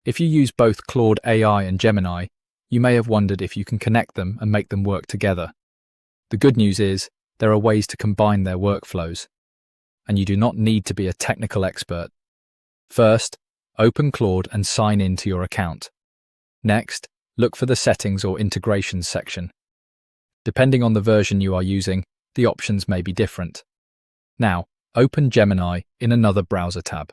If you use both Claude AI and Gemini, you may have wondered if you can connect them and make them work together. The good news is, there are ways to combine their workflows, and you do not need to be a technical expert. First, open Claude and sign in to your account. Next, look for the Settings or Integrations section. Depending on the version you are using, the options may be different. Now, open Gemini in another browser tab.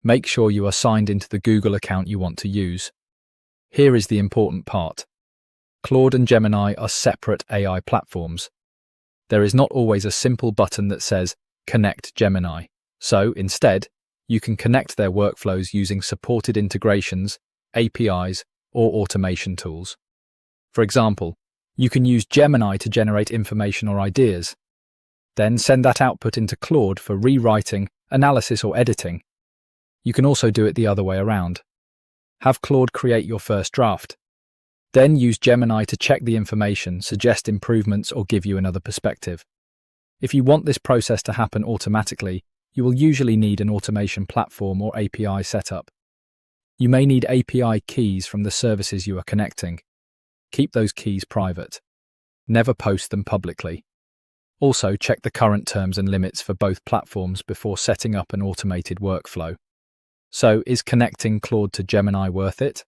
Make sure you are signed into the Google account you want to use. Here is the important part. Claude and Gemini are separate AI platforms. There is not always a simple button that says Connect Gemini. So, instead, you can connect their workflows using supported integrations, APIs, or automation tools. For example, you can use Gemini to generate information or ideas. Then send that output into Claude for rewriting, analysis, or editing. You can also do it the other way around. Have Claude create your first draft. Then use Gemini to check the information, suggest improvements, or give you another perspective. If you want this process to happen automatically, you will usually need an automation platform or API setup. You may need API keys from the services you are connecting. Keep those keys private. Never post them publicly. Also, check the current terms and limits for both platforms before setting up an automated workflow. So, is connecting Claude to Gemini worth it?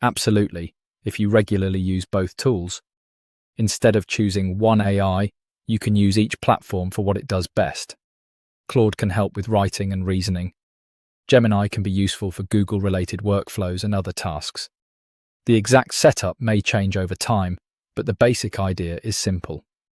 Absolutely, if you regularly use both tools. Instead of choosing one AI, you can use each platform for what it does best. Claude can help with writing and reasoning. Gemini can be useful for Google-related workflows and other tasks. The exact setup may change over time, but the basic idea is simple.